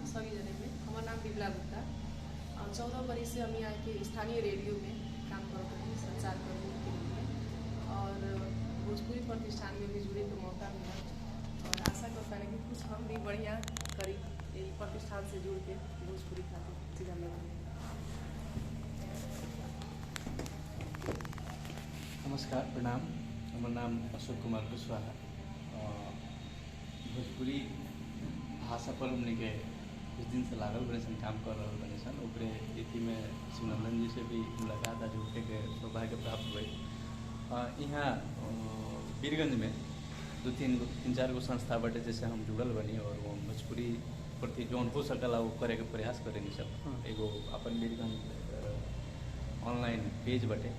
सभी जने में। हमारा नाम बिमला गुप्ता। 14 बरस से हम यहाँ के स्थानीय रेडियो में काम करते हैं संचार कर्मी के रूप में, और भोजपुरी प्रतिष्ठान में भी जुड़े को मौका मिला, और आशा करता है कि कुछ हम भी बढ़िया करी प्रतिष्ठान से जुड़ के भोजपुरी खातिर सीधा लगा। नमस्कार, प्रणाम। हमार नाम अशोक कुमार कुशवाहा। भोजपुरी भाषा पर हमने के कुछ दिन से लागल बने सन काम कर रहा बने सन। उपरे इति में सुनंदन जी से भी मुलाकात आज उठे के सौभाग्य प्राप्त हुई। यहाँ वीरगंज में तीन चार गो संस्था बटे जैसे हम जुड़ल बनी, और वो भोजपुरी प्रति जौन हो सकला वो करे के प्रयास करेंगे सब। एगो अपन वीरगंज ऑनलाइन पेज बटे,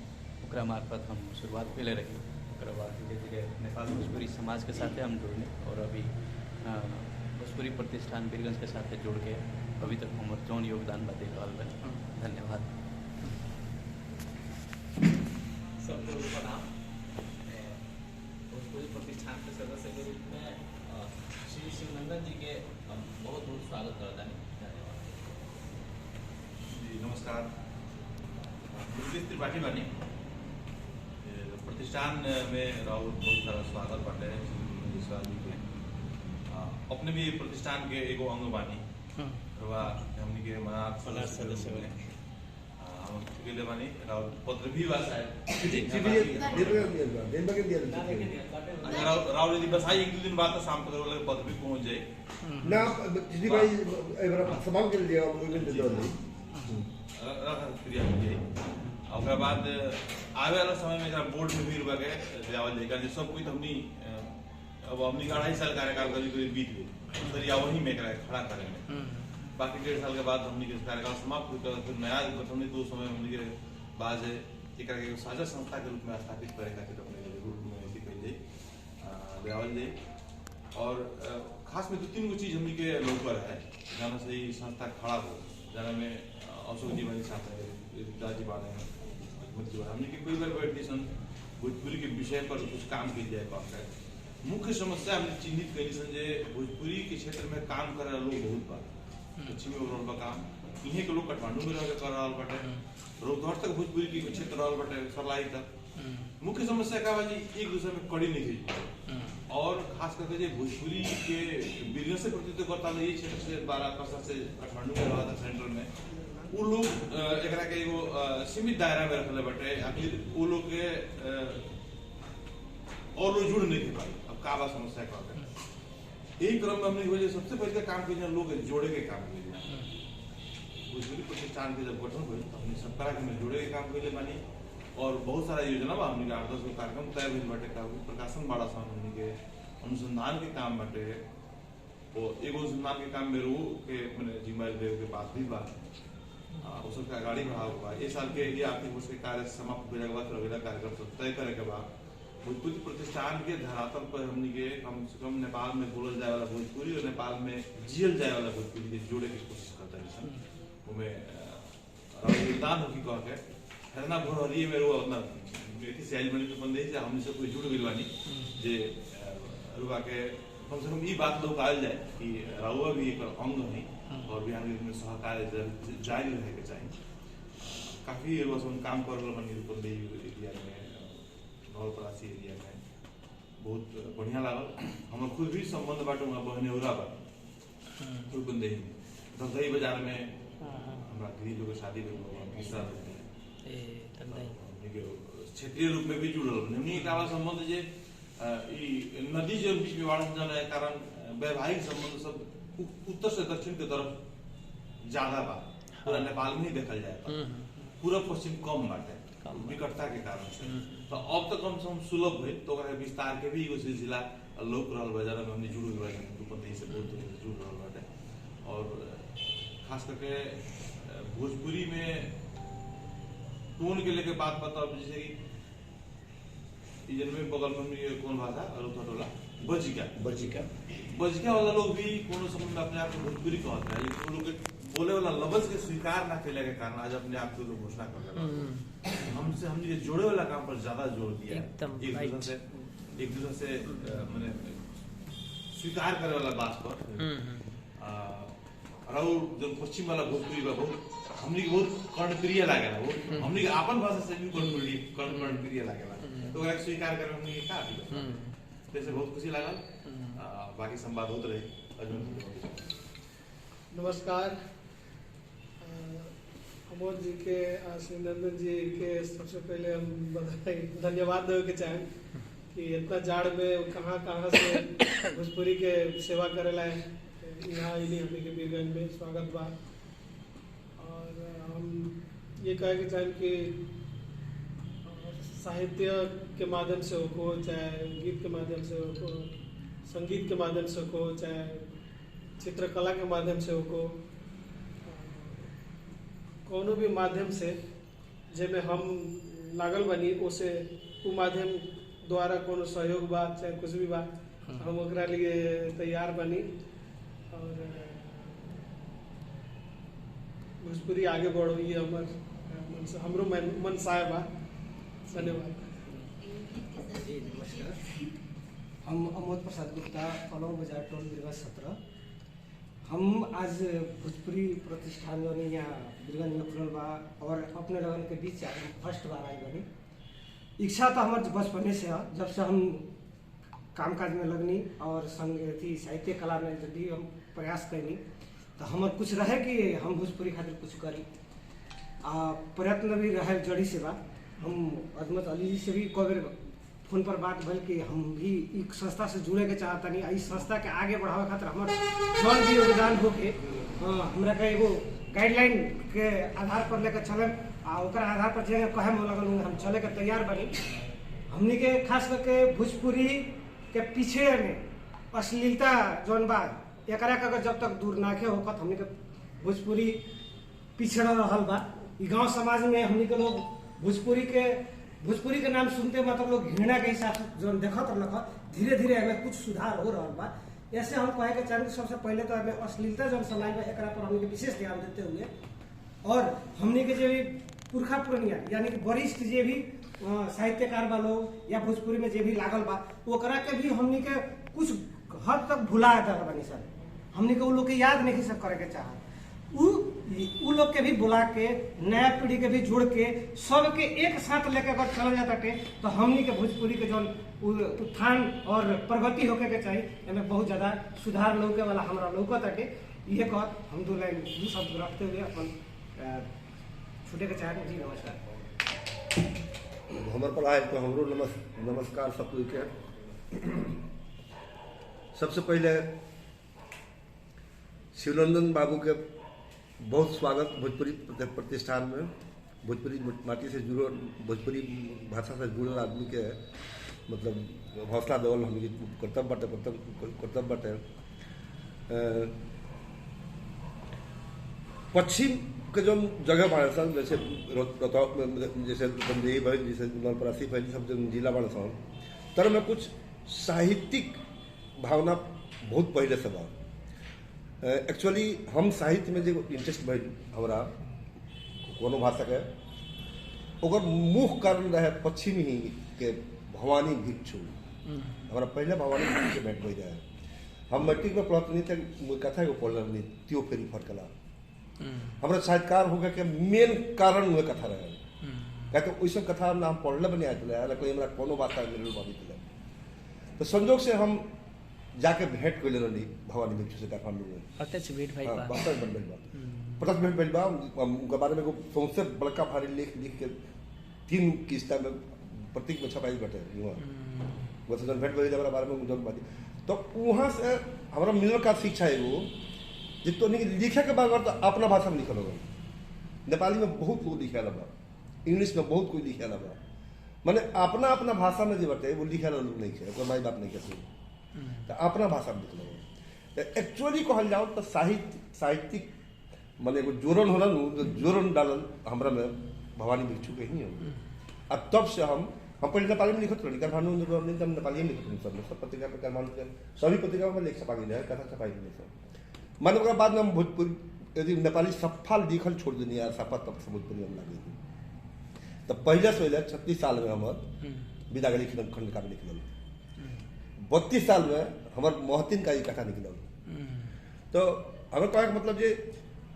ओकरा मार्फत हम शुरुआत पहले रही। ओकरा बाद धीरे धीरे नेपाल भोजपुरी समाज के साथ हम जुड़ने, और अभी भोजपुरी प्रतिष्ठान वीरगंज के साथ जुड़ के अभी तक हमारे जौन योगदान बा दे रहल बनी। धन्यवाद। सबको प्रणाम। भोजपुरी प्रतिष्ठान के सदस्य के रूप में श्री शिवनंदन जी के हम बहुत बहुत स्वागत करते हैं। धन्यवाद जी, नमस्कार। मुरली त्रिपाठी बानी प्रतिष्ठान में राहुल बहुत सारा स्वागत बाटे के अपने भी प्रतिष्ठान के एगो अंग बानी हमनी के सदस्य बने हम अकेले बानी राहुल पत्र भी बा शायद राहुल यदि बस आई 1-2 दिन बाद तो शाम तक पत्र भी पहुंच जाए ना जी भाई सवाल कर लिया क्रिया हो जाए। और बाद आवे वाला समय में बोर्ड में भी रुका गए जावल जाएगा सब कुछ हमनी अब हमनी 2.5 साल कार्यकाल करीब बीत गई सर या वही में खड़ा करेंगे। बाकी 1.5 साल के बाद हमनी के कार्यकाल समाप्त होकर फिर नया गठन तो समय हमनी के बाद एक साझा संस्था के रूप में स्थापित करेगा रूप में जावल जाए। और खास में 2-3 गो चीज हमनी के लोग पर है जाना से ही संस्था खड़ा हो जाना में अशोक जी बनी साथ दादी बाने हमने की कोई बार बैठती सन भोजपुरी के विषय पर कुछ काम किया जाए। मुख्य समस्या हमने चिन्हित करी सन जे भोजपुरी के क्षेत्र में काम करे लोग बहुत बा पश्चिमी ओवरऑल का काम इहे के लोग काठमांडू में रह के कर रहल बाटे, रोहतक तक भोजपुरी के क्षेत्र रहल बाटे, सरलाई तक। मुख्य समस्या का बा जी एक दूसरे में कड़ी नहीं थी, और खास करके जो भोजपुरी के बिजनेस से प्रतिनिधित्व करता ये क्षेत्र से 12% से काठमांडू में रहा था सेंटर में वो लोग एकरा के एगो सीमित दायरा में रखले बटे। आखिर वो लोग के और लोग जुड़ नहीं पाई। अब का बा समस्या का यही क्रम में हमने वजह सबसे पहले काम किया लोग जोड़े के काम किया भोजपुरी प्रतिष्ठान के जब गठन हुए तो हमने सब तरह के में जोड़े के काम के बानी, और बहुत सारा योजना बा हमने 8-10 गो कार्यक्रम तय हुए बटे का प्रकाशन बड़ा सा हमने के अनुसंधान के काम बटे। वो एगो अनुसंधान के काम में रू के मैंने जिम्मेदारी देव के पास भी बा उसका गाड़ी बढ़ाव हुआ। ये साल के ये आर्थिक वर्ष के कार्य समाप्त होने के बाद अगला कार्यक्रम सब तय करे के बाद भोजपुरी प्रतिष्ठान के धरातल पर हमने के कम से कम नेपाल में बोलल जाए वाला भोजपुरी और नेपाल में जियल जाए वाला भोजपुरी के जोड़े की कोशिश करता है। उसमें योगदान होगी कह के हरना भोरहरिये में रो अपना बेटी से आइल बनी तो बंदे से हमने सब कोई जुड़ गई बानी जे रुआ के कम से कम ये बात लोग आयल जाए कि राहुआ भी एक अंग है और बिहार में सहकार्य जारी रहे के चाहिए। काफी काम कर एरिया में नौलपरासी एरिया में बहुत बढ़िया लागल। हम खुद भी संबंध बाटे वहाँ बहनेउरा बा रुकनदेही में दही बाजार में हमारा गृह लोग शादी में क्षेत्रीय रूप में भी जुड़ल हमने संबंध जे नदी जो बीच में बाढ़ जाने के कारण वैवाहिक संबंध सब उत्तर से दक्षिण के तरफ ज्यादा बा। पूरा नेपाल में ही देखल जाए पूरा पश्चिम कम बाटे विकटता के कारण से। तो अब तक कम से कम सुलभ हुए तो विस्तार के भी सिलसिला लोक रहल बाजार में हमने जुड़ गए से बहुत जुड़ रहल बाटे। और खास करके भोजपुरी में टोन के लेके बात बताओ जैसे कि में बगल में कौन भाषा टोला बजिका वाला लोग भी कोनो समय में अपने आप को भोजपुरी कहते हैं, लेकिन वो लोग बोले वाला लफ्ज के स्वीकार ना कैले के कारण आज अपने आप को लोग घोषणा कर रहे हैं। हमने जोड़े वाला काम पर ज्यादा जोर दिया, एक दूसरे से मैंने स्वीकार करे वाला बात पर। और जो पश्चिम वाला भोजपुरी बा बहुत हमनी के बहुत कर्णप्रिय लागेला, वो हमनी के आपन भाषा से भी कर्णप्रिय लागेला, तो ओकरा के स्वीकार करे हमनी के का भी जैसे बहुत खुशी लागल। बाकी संवाद होत रहे। नमस्कार, अमोद जी के शिवनंदन जी के सबसे पहले हम बधाई धन्यवाद देवे के चाहें कि इतना जाड़ में कहाँ कहाँ से भोजपुरी के सेवा करेला यहाँ अली हमने के बीरगंज में स्वागत बा। और हम ये कहे के चाहें कि साहित्य के माध्यम से हो, चाहे गीत के माध्यम से हो, संगीत के माध्यम से हो, चाहे चित्रकला के माध्यम से हो, कोनो भी माध्यम से जेमे हम लागल बनी उसे वो माध्यम द्वारा कोनो सहयोग बा चाहे कुछ भी बा हम ओकरा लिए तैयार बनी और भोजपुरी आगे बढ़ो, ये हमरो मन साय बा। धन्यवाद। जी नमस्कार, हम अमोद प्रसाद गुप्ता, पलौं बाजार टोल बीरगंज 17। हम आज भोजपुरी प्रतिष्ठान जो यहाँ बीरगंज में खुलल बा और अपने लगन के बीच आज हम फर्स्ट बार आए बनी। इच्छा तो हमारे बचपने से है, जब से हम कामकाज में लगनी और संगीत साहित्य कला में जब भी हम प्रयास करनी तो हमारे कुछ रहे कि हम भोजपुरी खातिर कुछ करी। प्रयत्न भी रहे जड़ी से बा। हम अजमत अली जी से भी कई फोन पर बात भल कि हम भी एक संस्था से जुड़े के चाहता नहीं, इस संस्था के आगे बढ़ावे खातिर हमारे जौन भी योगदान होके हमरा के एगो गाइडलाइन के आधार पर लेकर चलन ओकरा आधार पर जे कहे में लगल हम चले के तैयार बनी। हमनी के खास करके भोजपुरी के पीछे में अश्लीलता जौन बा एकरा के अगर जब तक दूर नाखे होकत हमनी के भोजपुरी पिछड़ रहल बा। ई गाँव समाज में हमनी के लोग भोजपुरी के नाम सुनते मतलब लोग घृणा के हिसाब से जो देखत रख धीरे धीरे हमें कुछ सुधार हो रहा बा। ऐसे हम कहे के चाहेंगे सबसे पहले तो हमें अश्लीलता जो समाज में एकरा पर हमनी के विशेष ध्यान देते हुए और हमनी के जो भी पुरखा पुरनिया यानी कि वरिष्ठ जे भी साहित्यकार बा लोग या भोजपुरी में जे भी लागल बा ओकरा के भी हमनी के कुछ हद तक भुला दल बनी सर। हमनी के उ लोग के याद नहीं सब करे के चाह उ लोग के भी बुला के नया पीढ़ी के भी जोड़ के सबके एक साथ लेके अगर चला जाता तो हमनी के भोजपुरी के जो उत्थान और प्रगति होके के चाहिए एमें बहुत ज्यादा सुधार लौके वाला हमारा लौकत अटे। ये कह हम दो लाइन दू शब्द रखते हुए अपन छूटे के चाहे। जी नमस्कार। हमारे पर आए तो हमरो नमस्कार सब के। सबसे पहले शिवनंदन बाबू के बहुत स्वागत भोजपुरी प्रतिष्ठान में। भोजपुरी माटी से जुड़ल भोजपुरी भाषा से जुड़ल आदमी के मतलब हौसला देवल हम कर्तव्य बाटे। पश्चिम के जो जगह बाड़े सन जैसे जैसे बंदेही भइल जैसे नलपरासी भइल सब जिला बाड़े सन तर में कुछ साहित्यिक भावना बहुत पहले से बा। एक्चुअली हम साहित्य में जो इंटरेस्ट भइल हमरा कोनो भाषा के ओकर मुख्य कारण रहे पश्चिम ही के भवानी भिक्षु। हमारा पहले भवानी भिक्षु से भेंट हो जाए। हम मैट्रिक में पढ़त नहीं थे कथा को पढ़ नहीं त्यो फेरी फरकला हमारा साहित्यकार हो गया के मेन कारण हुए कथा रहे क्या तो वैसे कथा नाम पढ़ले बने आए कोई हमारा कोनो भाषा मिलल बाबी तो संजोग से हम जाके भेंट कर ले रही भवानी भिक्षु से काठमांडू में प्रत्यक्ष भेंट भइल बा। प्रत्यक्ष भेंट भइल बा उनके बारे में सबसे बड़का भारी लिख के 3 किस्ता में प्रतीक में छपाई बटे वो जन भेंट भइल हमारा बारे में जन बात तो वहाँ से हमारा मिलल का शिक्षा एगो जितो नहीं लिखे के बाद तो अपना भाषा में लिखल होगा। नेपाली में बहुत लोग लिखे बा, इंग्लिश में बहुत कोई लिखे बा, माने अपना अपना भाषा में जो बटे वो लिखे लोग नहीं खे कोई माई बाप नहीं कहते तो अपना भाषा में लिखल तो एक्चुअली कहल जाओ तो साहित्यिक माने एगो जोड़न होला जोड़न डालल हमरा में भवानी भिक्षु के ही हो। अब तब से हम पहले नेपाली में लिखत रही काठमांडू में नेपाली में लिखत रही सब पत्रिका में काठमांडू के सभी पत्रिका में लेख छपा गई कथा छपाई गई सब माने ओकरा बाद में हम भोजपुरी यदि नेपाली सफा लिखल छोड़ देनी यार सफा तब से भोजपुरी हम लगे तो पहले से 36 साल में हमार विदा गली खंड का निकल 32 साल में हमार महतिन का कथा निकल तो हमें कहे मतलब जे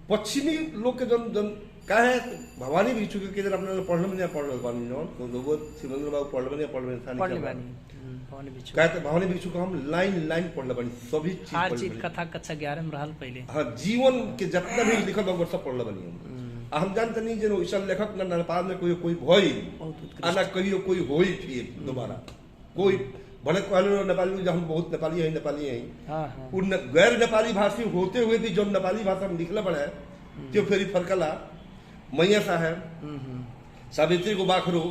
पश्चिमी लोग के जन जन काहे भवानी भिक्षु के जन अपना पढ़ल में पढ़ल बानी जन तो लोग शिवेंद्र बाबू पढ़ल में पढ़ल में पढ़ले बानी भवानी भिक्षु कहे तो भवानी भिक्षु को हम लाइन लाइन पढ़ल बानी सभी चीज हर पढ़ले चीज बानी। कथा कक्षा 11 में रहल पहले हाँ जीवन के जितना भी लिखल बा सब पढ़ल बानी हम जानते नहीं जे ऐसा लेखक ना नेपाल में कोई भई बहुत उत्कृष्ट आना कहियो कोई होई फिर दोबारा कोई भले कहलो नेपाली हम बहुत नेपाली हैं हाँ हाँ उन गैर नेपाली भाषी होते हुए भी जो नेपाली भाषा में निकला पड़ा है त्यो फेरि फरकला मैया साहब सावित्री को बाखरो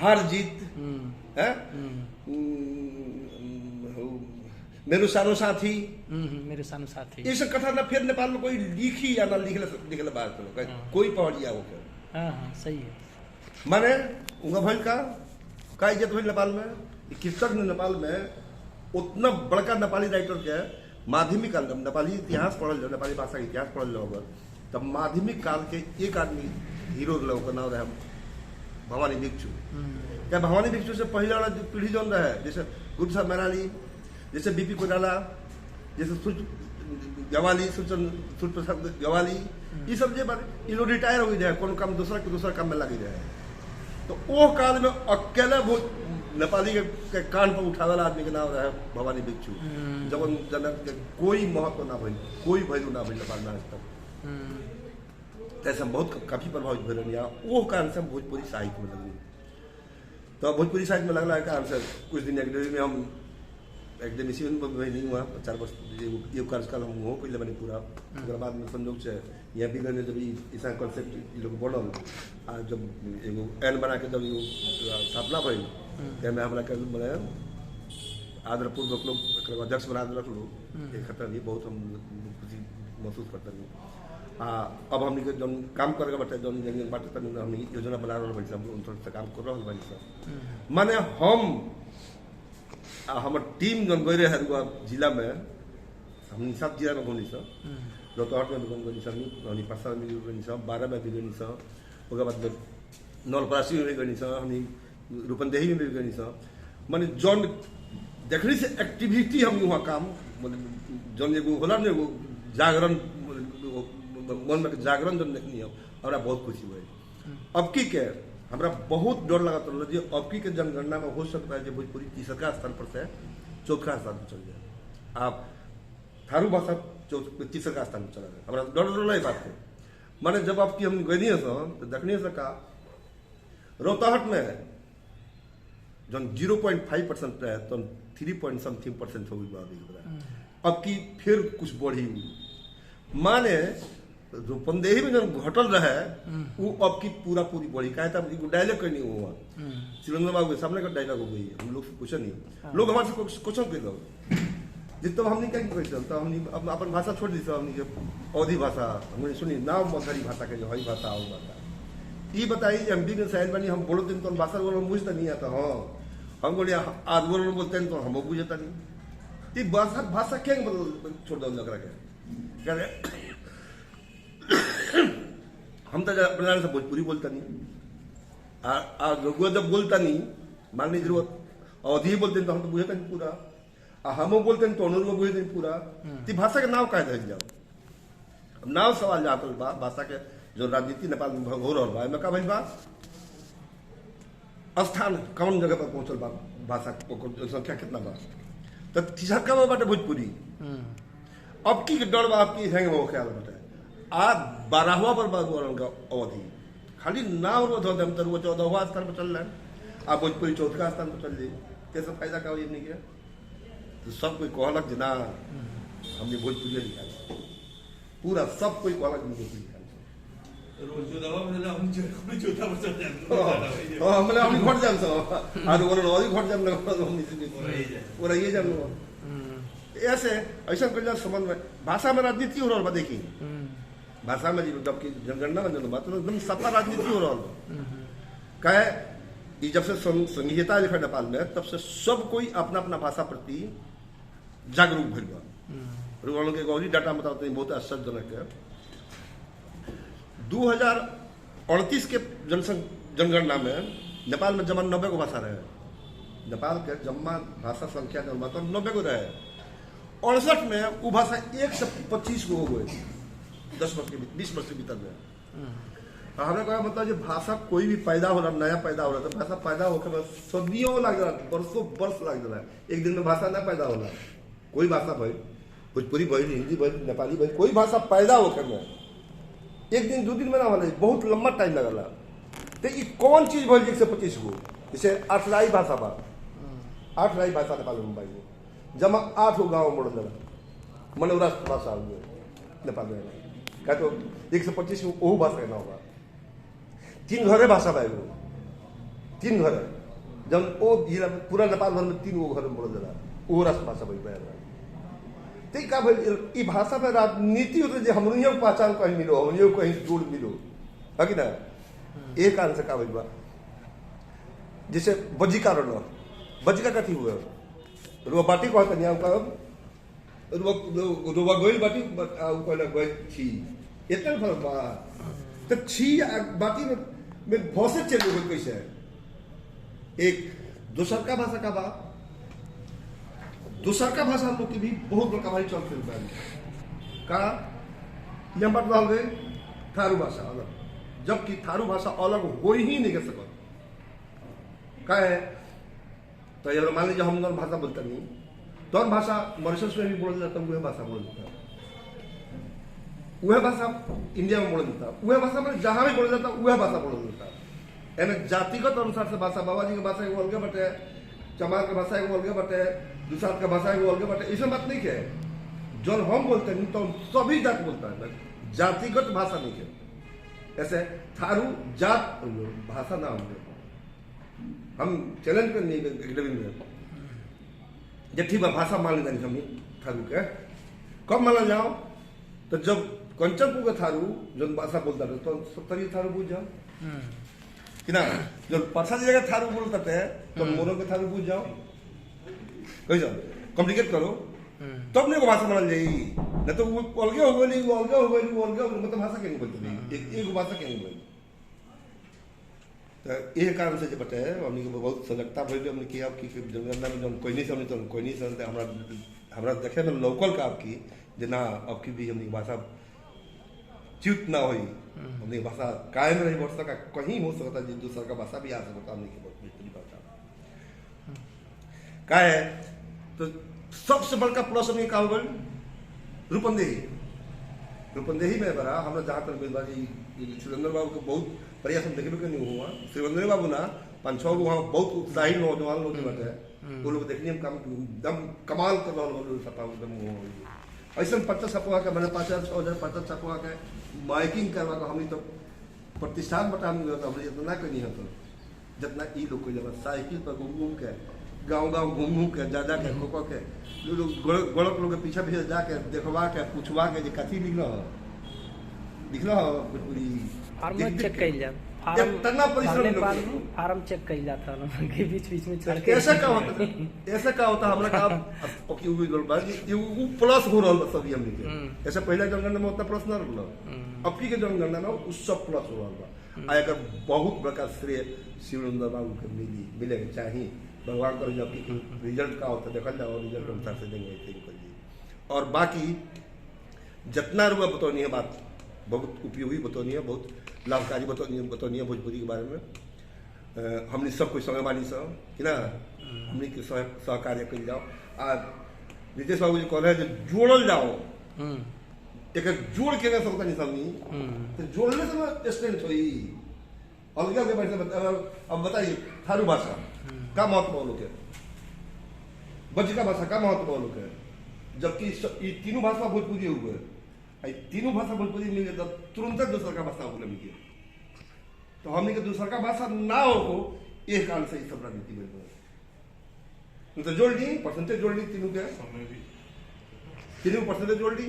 हार जीत है मेरो सानो साथी मेरे सानो साथी ये सब कथा ना फिर नेपाल में कोई लिखी या ना लिखला बात करो कोई पढ़िया हो के हाँ हाँ सही है माने उनका भाई का इज्जत हुई नेपाल में कृषक ने नेपाल में उतना बड़का नेपाली राइटर के माध्यमिक काल नेपाली इतिहास पढ़ल जाओ नेपाली भाषा के इतिहास पढ़ल जाओ अगर तब माध्यमिक काल के एक आदमी हीरो लोग का नाम रहा भवानी भिक्षु क्या भवानी भिक्षु से पहले वाला जो पीढ़ी जो रहा है जैसे गुप्त साहब मैराली जैसे बीपी कोइराला जैसे गवाली सूर्य प्रसाद गवाली ये सब जे ये लोग रिटायर हो जाए कौन काम दूसरा काम में लगी जाए तो वो काल में अकेला वो नेपाली के कान पर उठावे वाला आदमी के नाम रहा भवानी भिक्षु जब जनक के कोई महत्व ना भइल कोई वैल्यू ना भइल नेपाल में आज तक ऐसा बहुत काफी प्रभावित भइल या वो कारण से हम भोजपुरी साहित्य में लगली तो भोजपुरी साहित्य में लगला है कारण से कुछ दिन एकेडमी में हम एकेडमिशियन नहीं हुआ 4 वर्ष ये कार्यकाल हम हो पहले बने पूरा उसके बाद में संयोग से यहाँ भी गए जब ऐसा कॉन्सेप्ट ये लोग बनल आ जब एगो एन बना के जब स्थापना भइल में हमारा कल बोले आदरपूर्वक लोग अध्यक्ष बना दिलक लोग एक खतर भी बहुत हम खुशी महसूस करते हैं अब हमने जौन काम करके बैठे जौन बाटे तनी हमने योजना बना रहा बैठे हम उन से काम कर रहा बैठे माने हम हमार टीम जौन गए रहे जिला में हमने 7 जिला में घूमनी सब रोहतहट में भी गई सब हमने परसा में भी गई सब 12 में भी गई सब उसके बाद नवलपरासी में भी गई सब हमने रूपंदेही में भी गई सब माने जौन देखने से एक्टिविटी हम वहाँ काम जौन एगो होला ने एगो जागरण मन में जागरण जौन देखनी है हमरा बहुत खुशी हुई अब की के हमरा बहुत डर लगा तो जी अब की के जनगणना में हो सकता है जो भोजपुरी तीसरा स्थान पर से चौथा स्थान पर चल जाए आप थारू भाषा तीसरा स्थान पर चला गया हमारा डर रही बात है माने जब आपकी हम गई तो देखने से का रोहताहट में जब 0.5% रहे तो 3.something% हो गई अब की फिर कुछ बढ़ी माने रूपंदेही में जब घटल रहे वो अब की पूरी बढ़ी का डायलॉग करनी हुआ शिवेंद्र बाबू के सामने का डायलॉग हो गई हम लोग से पूछा नहीं लोग हमारे से क्वेश्चन कर लो जितना हमने क्या क्वेश्चन तो हमने अपन भाषा छोड़ दी सब हमने अवधि भाषा हमने सुनी नाव मधरी भाषा के जो हई भाषा और भाषा ये बताइए हम भी साहिल बनी हम बोलो दिन तो भाषा बोलो बुझता नहीं आता हाँ हम बोले आज बोलो बोलते हैं तो हम बुझता नहीं ये भाषा क्या छोड़ दो लग रहा क्या हम तो अपने से भोजपुरी बोलता नहीं रघुआ जब बोलता नहीं मानने की जरूरत अवधि बोलते हैं तो हम तो बुझता नहीं पूरा हम बोलते हैं तो अनुरूप बुझते नहीं पूरा तो भाषा के नाव कहे धर जाओ नाव सवाल जाता भाषा के जो राजनीति नेपाल में हो रहा है का भाई बात स्थान कौन जगह पर पहुंचल बा भाषा संख्या कितना बा तो तीसरा में बाटे भोजपुरी अब की डर बा आपकी हैंग हो ख्याल बाटे आज 12वां पर का अवधि खाली नाम रोध होते हम तो 14वां स्थान पर चल रहे हैं आप भोजपुरी 4था स्थान पर चल जाइए कैसे फायदा का ये नहीं किया तो सब कोई कहलक जे ना हमने भोजपुरी लिखा पूरा सब कोई कहलक भोजपुरी लिखा हम घट जाम सब आज घट जाम ये जाम ऐसे ऐसा कर समझ में भाषा में राजनीति हो रहा देखी भाषा में जबकि जनगणना में बात एकदम सत्ता राजनीति हो रहा कहे जब से संघीयता लिखा नेपाल में तब से सब कोई अपना अपना भाषा प्रति जागरूक भर के गौरी डाटा बताते हैं बहुत आश्चर्यजनक है 2038 के जनगणना में नेपाल में जमा 90 को भाषा रहे नेपाल के जमा भाषा संख्या मतलब 90 को रहे 68 में वो भाषा 1 से 25 गो हो गए 10 वर्ष के 20 वर्ष के भीतर में। हमें कहा मतलब जो भाषा कोई भी पैदा हो रहा नया पैदा हो रहा तो भाषा पैदा होकर बस सदियों लग रहा बरसों वर्ष लग रहा है। एक दिन में भाषा ना पैदा हो रहा कोई भाषा भाई भोजपुरी भाई हिंदी भाई नेपाली भाई कोई भाषा पैदा होकर में एक दिन 2 दिन में ना वाला बहुत लंबा टाइम लगला। तो ये कौन चीज भाई 1 से 25 गो जैसे आठलाई भाषा बा 8 भाषा नेपाल में भाई जमा 8 गो गाँव मोड़ लगा मैंने राष्ट्र भाषा नेपाल में क्या तो 1 से 25 वो भाषा ना होगा 3 घरे भाषा भाई 3 घर जब वो जिला पूरा नेपाल भर में 3 गो घर में बोल रहा वो राष्ट्र भाषा भाई तो का भाई भाषा में राजनीति होते जो हमनियों पहचान कहीं मिलो हमनियों कहीं जोड़ मिलो है कि ना एक कारण से का भाई बा जैसे बजिका रोलो बजिका कथी हुआ रुआ बाटी कहते नहीं का रुआ गोइल बाटी कहला गोइल छी इतना फर्क बा तो छी बाटी में भौसे चल गई कैसे एक दूसर का भाषा का बा दूसर का भाषा हम लोग की भी बहुत बड़का भाई चल फिर का यह बात डाल गए थारू भाषा अलग जबकि थारू भाषा अलग हो ही नहीं कर सकता का है तो ये मान लीजिए हम लोग भाषा बोलते नहीं तो हम भाषा मॉरिशस में भी बोल जाता वह भाषा बोल देता वह भाषा इंडिया में बोल देता वह भाषा में जहां भी बोल जाता वह भाषा बोल देता यानी जातिगत अनुसार से भाषा बाबा जी की भाषा एगो अलगे बटे चमार के भाषा एगो अलगे बटे दूसरा का भाषा एगो अलगे बटे इसमें बात नहीं है जो हम बोलते हैं तो सभी जात बोलता है जातिगत भाषा नहीं है ऐसे थारू जात भाषा ना हम चैलेंज कर नहीं में जब ठीक है भाषा मान लेते हम थारू के कब माना जाओ तो जब कंचनपुर का थारू जो भाषा बोलता था तो सब तरीके थारू पूछ जाओ कि ना जो परसा जगह थारू बोलता थे तो मोरों के थारू पूछ जाओ कही जाओ कम्युनिकेट करो तब नहीं को भाषा माना जाएगी नहीं तो वो अलगे हो गई वो अलगे हो गई वो अलगे हो गई मतलब भाषा क्या नहीं बोलती एक भाषा क्या नहीं बोली तो ये कारण से जो बटे हमने बहुत सजगता भइल हमने किया कि जनगणना में जब कोई नहीं समझ तो कोई नहीं समझते हमरा देखे में लोकल का आपकी जना आपकी भी हमने भाषा च्युत ना हुई हमने भाषा कायम रही वर्ष का कहीं हो सकता है दूसरा का भाषा भी आ सकता हमने की बहुत भाषा का है तो सबसे बड़का प्लस हमने का होगा रूपंदेही में बड़ा हमरा जहाँ तक बाजी सुरेंद्र बाबू को बहुत प्रयास हम देखे नहीं हुआ सुरेंद्र बाबू ना 5-6 गो वहाँ बहुत उत्साही नौजवान लोग बाटे वो लोग देखने में काम एकदम कमाल कर रहा सपा एकदम ऐसा 50 छपवा के मैंने 5,000 50 छपवा के माइकिंग करवा के हमने तो प्रतिष्ठान बटा हमने इतना कोई नहीं होता जितना ई लोग कोई जब साइकिल पर घूम के गाँव घूम के जा के खो के लोग गोड़क लोग के पीछे जाके देखवा के पूछवा के कथी लिखना हो पूरी फार्म चेक कइल जा फार्म चेक कइल जाता के बीच में चढ़ के ऐसा का होता हमरा का वो प्लस हो रहा सब हमने के ऐसे पहले जनगणना में उतना प्लस ना रहल अब की के जनगणना में उस सब प्लस हो रहा बा एकर बहुत बड़का श्रेय शिवनंदन बाबू के मिले के चाहिए भगवान करो जब रिजल्ट का होता देखल जाओ रिजल्ट अनुसार से देंगे करिए और बाकी जितना रुआ बतौनी है बात बहुत उपयोगी बतौनी है बहुत लाभकारी बतौनी है भोजपुरी के बारे में हमने सब कोई समय मानी सब कि ना हमने के सहकार्य कर जाओ आज नीतीश बाबू जी कह रहे हैं जोड़ल जाओ एक जोड़ के ना सकता नहीं समझी तो जोड़ने से स्टैंड हुई अलग के बैठे अब बताइए थारू भाषा का महत्व लोग है बजिका भाषा का महत्व लोग है जबकि ये तीनों भाषा भोजपुरी हुए तीनों भाषा भोजपुरी मिल गए तो तुरंत दूसरा का भाषा बोले मिल तो हमने के दूसरा का भाषा ना हो एक कारण से सब राजनीति में तो जोड़ दी परसेंटेज जोड़ ली तीनों के तीनों परसेंटेज जोड़ ली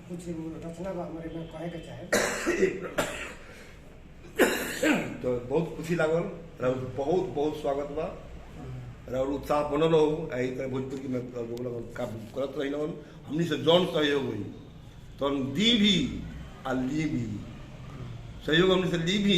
कुछ रचना हमारे में कहे के चाहे तो बहुत खुशी लागल बहुत बहुत स्वागत बा और उत्साह बनल हो यही तरह भोजपुर की काम करत रही हमनी से जौन सहयोग हुई तो हम दी भी आ ली भी सहयोग हमने से ली भी